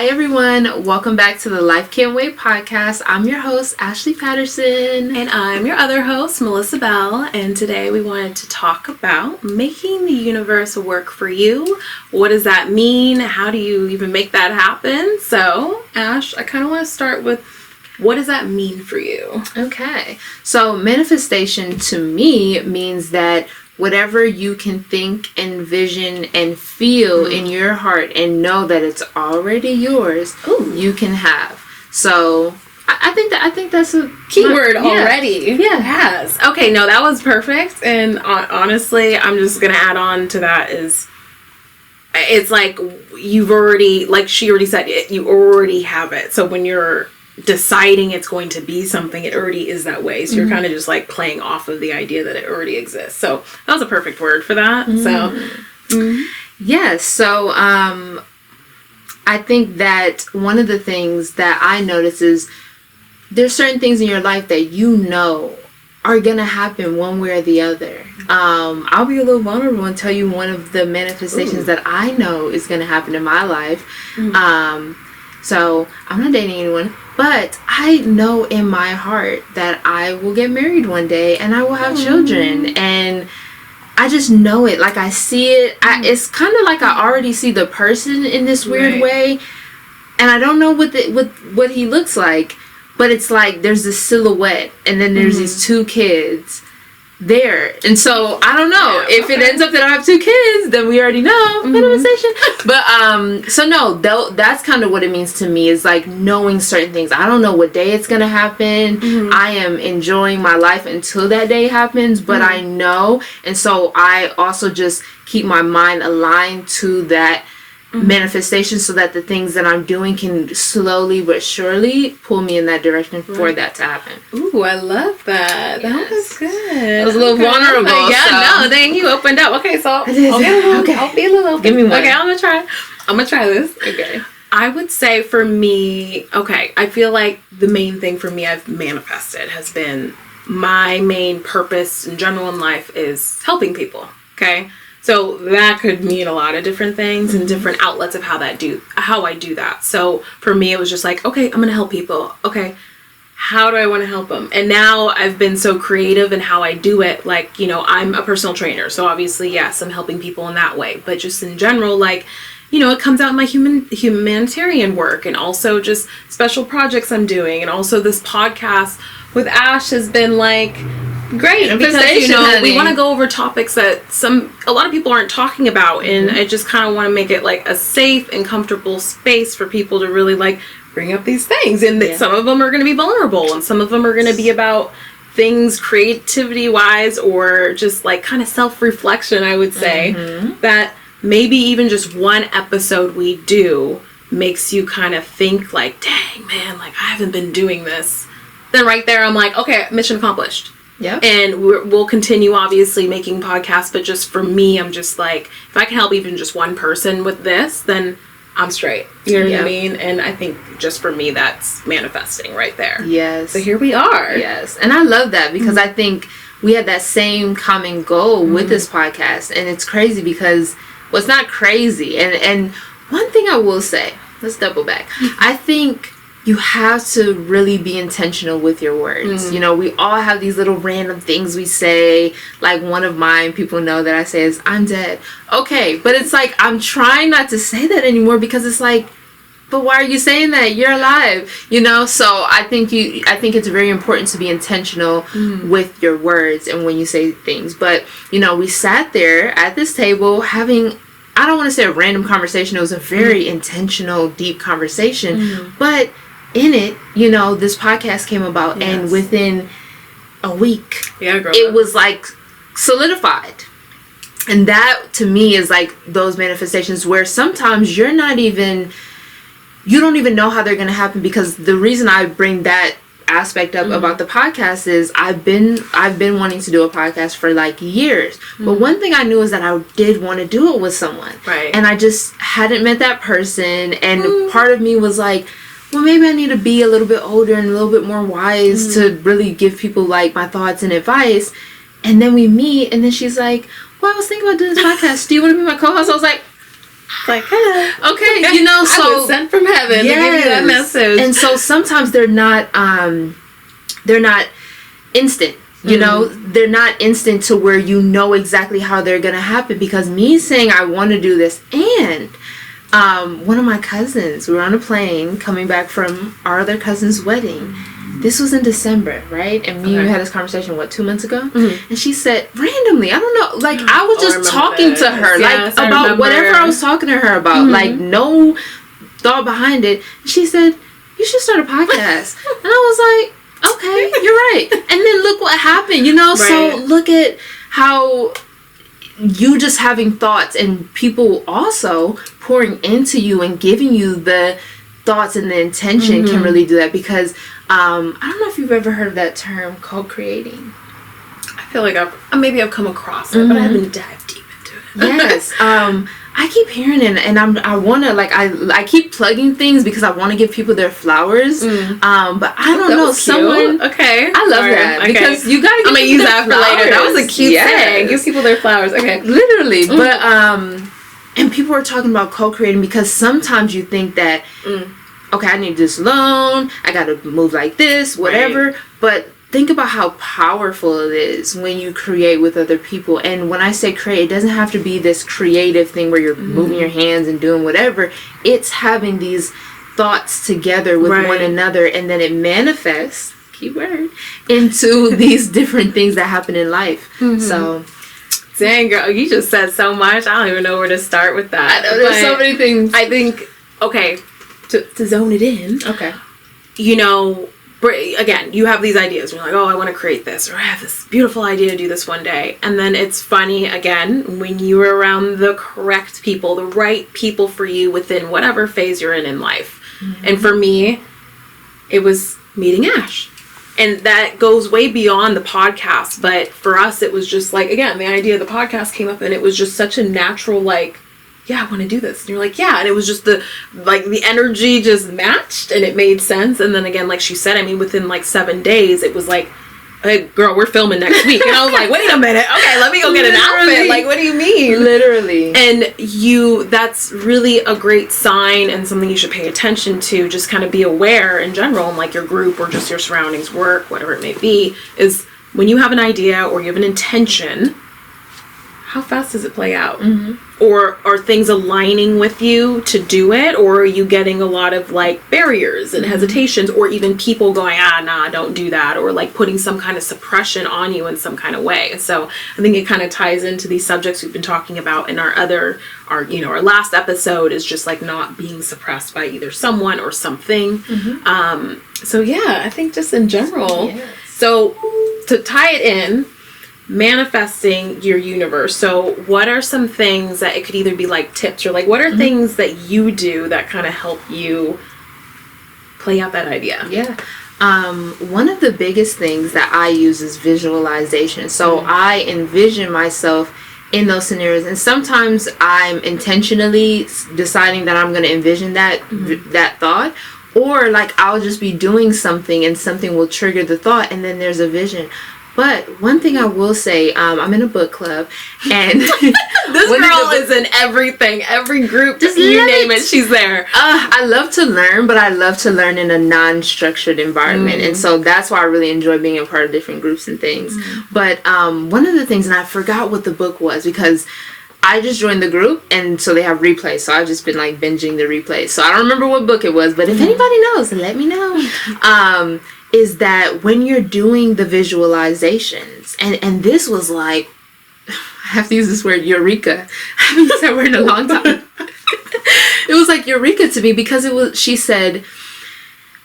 Hi everyone, welcome back to the Life Can't Wait podcast. I'm your host, Ashlee Patterson. And I'm your other host, Melissa Bell. And today we wanted to talk about making the universe work for you. What does that mean? How do you even make that happen? So, Ash, I kind of want to start with, what does that mean for you? Okay, so manifestation to me means that whatever you can think, envision, and feel in your heart and know that it's already yours, you can have. So I think that's a keyword already. Yeah. Yes. Okay, no, that was perfect. And honestly, I'm just going to add on to that is, it's like you've already, like she already said, you already have it. So when you're deciding it's going to be something, it already is that way. So you're kind of just like playing off of the idea that it already exists. So that was a perfect word for that. Yes. So I think that one of the things that I notice is there's certain things in your life that you know are gonna happen one way or the other. I'll be a little vulnerable and tell you one of the manifestations that I know is gonna happen in my life. So I'm not dating anyone, but I know in my heart that I will get married one day and I will have children, and I just know it. Like I see it. It's kind of like I already see the person in this weird way, and I don't know what he looks like, but it's like there's this silhouette, and then there's these two kids there, and so I don't know if it ends up that I have two kids, then we already know manifestation. But so no, that's kind of what it means to me, is like knowing certain things. I don't know what day it's gonna happen. I am enjoying my life until that day happens, but I know, and so I also just keep my mind aligned to that manifestation, so that the things that I'm doing can slowly but surely pull me in that direction for that to happen. Ooh, I love that. That was good. It was a little vulnerable. No, then you opened up. Okay, so I'll be a little open. Give me one. Okay, I'm gonna try this. Okay. I would say for me, I feel like the main thing for me I've manifested has been my main purpose in general in life is helping people. Okay. So that could mean a lot of different things and different outlets of how I do that. So for me, it was just like, okay, I'm going to help people. Okay, how do I want to help them? And now I've been so creative in how I do it. Like, you know, I'm a personal trainer. So obviously, yes, I'm helping people in that way. But just in general, like, you know, it comes out in my humanitarian work, and also just special projects I'm doing. And also this podcast with Ash has been like great, because you know we want to go over topics that a lot of people aren't talking about, and I just kind of want to make it like a safe and comfortable space for people to really like bring up these things, and some of them are going to be vulnerable, and some of them are going to be about things creativity wise, or just like kind of self-reflection, I would say, that maybe even just one episode we do makes you kind of think like, dang man, like I haven't been doing this. Then right there I'm like, okay, mission accomplished. Yeah. And we'll continue obviously making podcasts, but just for me, I'm just like, if I can help even just one person with this, then I'm straight. You know what I mean? And I think just for me, that's manifesting right there. Yes. So here we are. Yes. And I love that, because I think we had that same common goal with this podcast. And it's crazy because, well, it's not crazy. And one thing I will say, let's double back. I think you have to really be intentional with your words. You know, we all have these little random things we say. Like one of mine, people know that I say is, I'm dead. Okay, but it's like, I'm trying not to say that anymore, because it's like, but why are you saying that? You're alive, you know? So I think it's very important to be intentional with your words and when you say things. But, you know, we sat there at this table having, I don't want to say a random conversation. It was a very intentional, deep conversation. But in it, you know, this podcast came about, and within a week, it was like solidified. And that to me is like those manifestations where sometimes you don't even know how they're going to happen, because the reason I bring that aspect up about the podcast is I've been wanting to do a podcast for like years, but one thing I knew is that I did want to do it with someone, and I just hadn't met that person, and part of me was like, well, maybe I need to be a little bit older and a little bit more wise to really give people like my thoughts and advice. And then we meet, and then she's like, well, I was thinking about doing this podcast. Do you want to be my co-host? I was like, Like, hello. Okay, you know, so I was sent from heaven to give you that message. And so sometimes they're not instant. You know, they're not instant to where you know exactly how they're gonna happen. Because me saying I want to do this, and one of my cousins, we were on a plane coming back from our other cousin's wedding. This was in December, right? And me and you had this conversation, 2 months ago? And she said, randomly, I don't know, like, I was just talking to her, like, about whatever I was talking to her about, like, no thought behind it. And she said, you should start a podcast. And I was like, okay, you're right. And then look what happened, you know? Right. So look at how you just having thoughts and people also pouring into you and giving you the thoughts and the intention can really do that. Because I don't know if you've ever heard of that term, co-creating. I feel like I've come across it, but I haven't dived deep into it. Yes. I keep hearing it, and I want to, like, I keep plugging things because I want to give people their flowers. But I don't know, someone. Okay. I love that because you gotta. I'm gonna use that for later. That was a cute saying. Give people their flowers. Okay. Literally, but and people are talking about co-creating because sometimes you think that, okay, I need this loan, I gotta move like this, whatever. But think about how powerful it is when you create with other people. And when I say create, it doesn't have to be this creative thing where you're moving your hands and doing whatever. It's having these thoughts together with one another, and then it manifests, keyword, into these different things that happen in life. So, dang, girl, you just said so much. I don't even know where to start with that. I know, there's so many things. I think, okay, to zone it in. Okay. You know, again, you have these ideas. You're like, oh, I want to create this, or I have this beautiful idea to do this one day. And then it's funny, again, when you're around the correct people, the right people for you within whatever phase you're in life. And for me, it was meeting Ash. And that goes way beyond the podcast. But for us, it was just like, again, the idea of the podcast came up, and it was just such a natural, like, yeah, I want to do this. And you're like, yeah. And it was just the energy just matched, and it made sense. And then again, like she said, I mean, within like 7 days, it was like, hey, girl, we're filming next week. And I was like, wait a minute. Okay, let me go get an outfit. Like, what do you mean? Literally. And that's really a great sign and something you should pay attention to. Just kind of be aware in general, in like your group or just your surroundings, work, whatever it may be, is when you have an idea or you have an intention, how fast does it play out? Or are things aligning with you to do it? Or are you getting a lot of like barriers and hesitations, or even people going, nah, don't do that, or like putting some kind of suppression on you in some kind of way? So I think it kind of ties into these subjects we've been talking about in our last episode, is just like not being suppressed by either someone or something. So yeah, I think just in general. So to tie it in, manifesting your universe. So what are some things that it could either be like tips, or like what are things that you do that kind of help you play out that idea? One of the biggest things that I use is visualization. So I envision myself in those scenarios, and sometimes I'm intentionally deciding that I'm going to envision that that thought, or like I'll just be doing something and something will trigger the thought, and then there's a vision. But one thing I will say, I'm in a book club, and this girl is in everything, every group, just you name it, she's there. I love to learn, but I love to learn in a non-structured environment, and so that's why I really enjoy being a part of different groups and things. But one of the things, and I forgot what the book was because I just joined the group, and so they have replays, so I've just been like binging the replays. So I don't remember what book it was, but if anybody knows, let me know. Is that when you're doing the visualizations, and this was like, I have to use this word, eureka. I haven't used that word in a long time. It was like eureka to me because she said,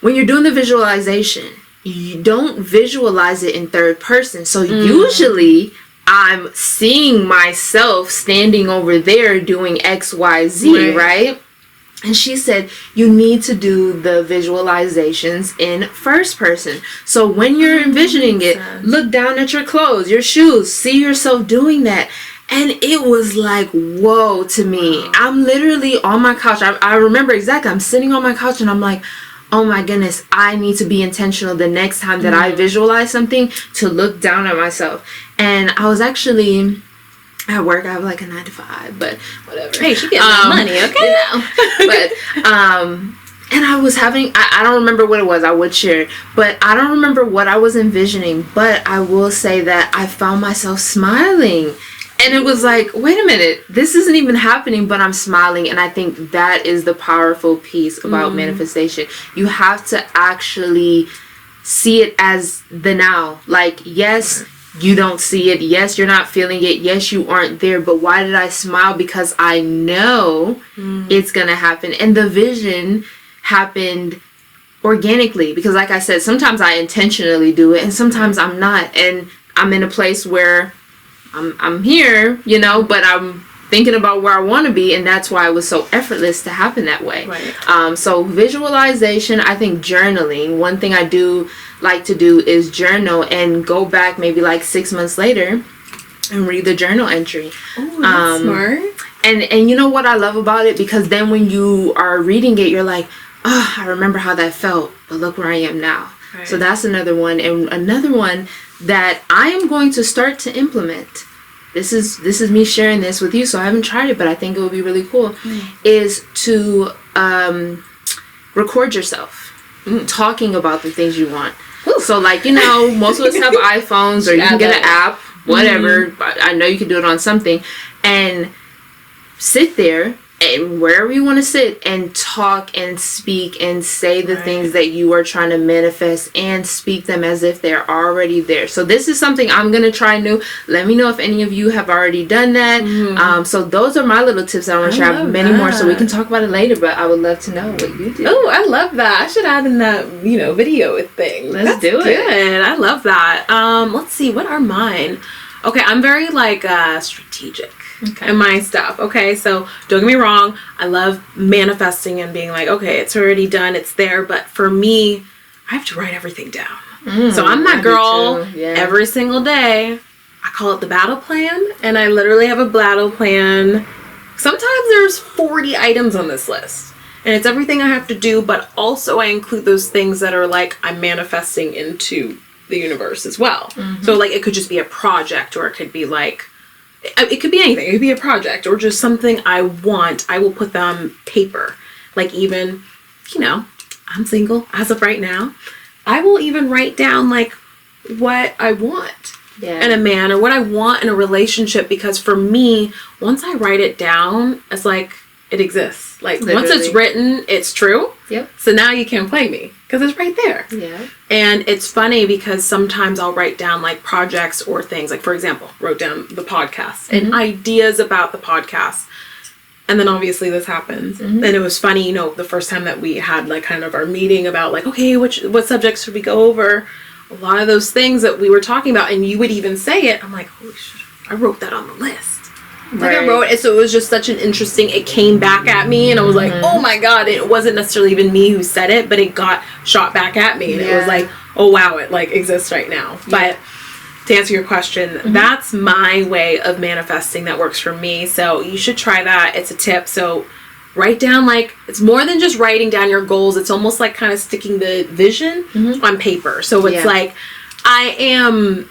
when you're doing the visualization, you don't visualize it in third person. So usually I'm seeing myself standing over there doing X, Y, Z, right? And she said, you need to do the visualizations in first person. So when you're envisioning it, look down at your clothes, your shoes, see yourself doing that. And it was like, whoa, to me. I'm literally on my couch. I remember exactly. I'm sitting on my couch and I'm like, oh my goodness, I need to be intentional the next time that I visualize something to look down at myself. And I was actually at work I have like a 9 to 5, but whatever. Hey, she getting that money, okay? But and I was having, I don't remember what it was, I would share it, but I don't remember what I was envisioning, but I will say that I found myself smiling. And it was like, wait a minute, this isn't even happening, but I'm smiling. And I think that is the powerful piece about manifestation. You have to actually see it as the now. Like, yes, you don't see it. Yes, you're not feeling it. Yes, you aren't there. But why did I smile? Because I know it's going to happen. And the vision happened organically. Because like I said, sometimes I intentionally do it and sometimes I'm not. And I'm in a place where I'm here, you know, but I'm thinking about where I want to be, and that's why it was so effortless to happen that way. Right. So visualization, I think journaling, one thing I do like to do is journal and go back maybe like 6 months later and read the journal entry. Oh, that's smart. And you know what I love about it? Because then when you are reading it, you're like, oh, I remember how that felt, but look where I am now. Right. So that's another one. And another one that I am going to start to implement, this is me sharing this with you, so I haven't tried it, but I think it would be really cool, is to record yourself talking about the things you want. So like, you know, most of us have iPhones, or you can get an app, whatever. I know you can do it on something, and sit there and wherever you want to sit and talk and speak and say the things that you are trying to manifest, and speak them as if they're already there. So this is something I'm going to try new. Let me know if any of you have already done that. So those are my little tips. I want to share. I have many more, so we can talk about it later, but I would love to know what you do. Oh, I love that. I should add in that, video thing. Let's do it. Good. I love that. Let's see. What are mine? Okay, I'm very strategic. And my stuff. Okay, so don't get me wrong, I love manifesting and being like, okay, it's already done, it's there, but for me, I have to write everything down. So I'm that girl every single day. I call it the battle plan, and I literally have a battle plan. Sometimes there's 40 items on this list, and it's everything I have to do, but also I include those things that are like I'm manifesting into the universe as well. So like it could just be a project, or it could be like, it could be anything. It could be a project or just something I want. I will put them on paper. Like even, I'm single as of right now. I will even write down like what I want in a man, or what I want in a relationship. Because for me, once I write it down, it's like it exists. Like once it's written, it's true. Yep. So now you can't play me because it's right there. Yeah. And it's funny because sometimes I'll write down like projects or things. Like for example, wrote down the podcast and ideas about the podcast. And then obviously this happens. And it was funny, the first time that we had like kind of our meeting about like, okay, what subjects should we go over? A lot of those things that we were talking about, and you would even say it. I'm like, holy shit, I wrote that on the list. Like I wrote it, so it was just such an interesting, it came back at me, and I was like, oh my god, it wasn't necessarily even me who said it, but it got shot back at me, and it was like, oh wow, it like exists right now. But to answer your question, that's my way of manifesting that works for me, so you should try that. It's a tip. So write down, like, it's more than just writing down your goals, it's almost like kind of sticking the vision on paper. So it's like, I am,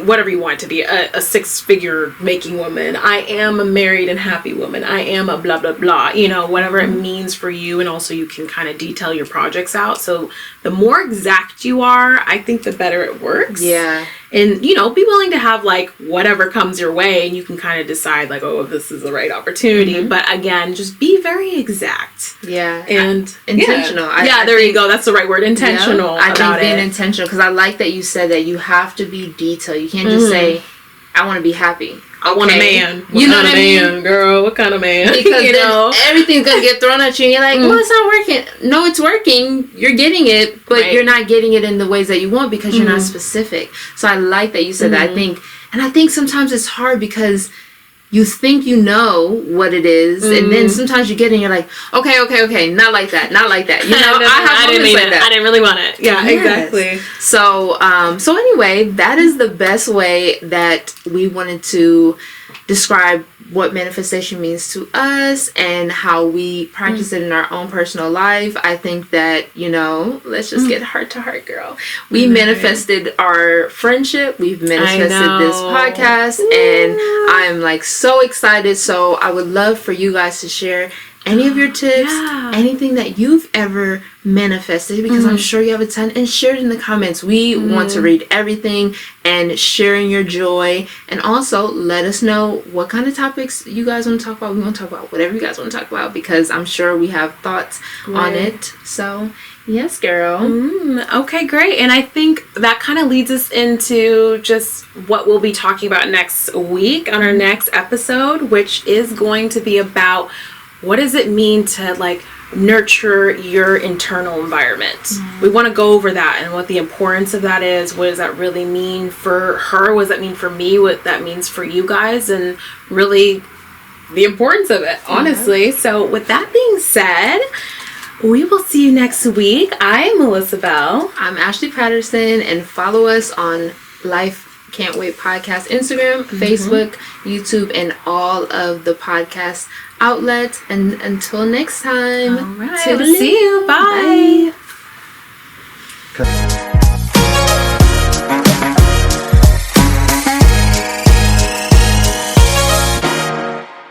whatever you want to be, a 6-figure making woman. I am a married and happy woman. I am a blah, blah, blah, whatever it means for you. And also you can kind of detail your projects out. So the more exact you are, I think the better it works. Yeah. And, be willing to have like whatever comes your way, and you can kind of decide like, oh, if this is the right opportunity. But again, just be very exact. Yeah. And intentional. I there you go. That's the right word. Intentional. I think being intentional, because I like that you said that you have to be detailed. You can't just say, I want to be happy. Okay. I want a man. What kind of man, girl? What kind of man? Because then everything's going to get thrown at you, and you're like, well, it's not working. No, it's working. You're getting it, but you're not getting it in the ways that you want because you're not specific. So I like that you said that. I think sometimes it's hard because you think you know what it is, and then sometimes you get it and you're like, okay, not like that. I didn't mean like that. I didn't really want it. Yeah, exactly. So, so anyway, that is the best way that we wanted to describe what manifestation means to us and how we practice it in our own personal life. I think that, you know, let's just get heart to heart, girl. We manifested our friendship. We've manifested this podcast. And I'm like so excited. So I would love for you guys to share any of your tips, anything that you've ever manifested, because I'm sure you have a ton, and share it in the comments. We want to read everything and sharing your joy. And also let us know what kind of topics you guys want to talk about. We want to talk about whatever you guys want to talk about, because I'm sure we have thoughts on it. So yes, girl. Okay, great. And I think that kind of leads us into just what we'll be talking about next week on our next episode, which is going to be about what does it mean to like nurture your internal environment. We want to go over that and what the importance of that is. What does that really mean for her? What does that mean for me? What that means for you guys, and really the importance of it, honestly. So with that being said, we will see you next week. I'm Melissa Bell. I'm Ashlee Patterson, and follow us on Life Can't Wait Podcast, Instagram, Facebook, YouTube, and all of the podcast outlets. And until next time, all right, see you. Bye. Bye.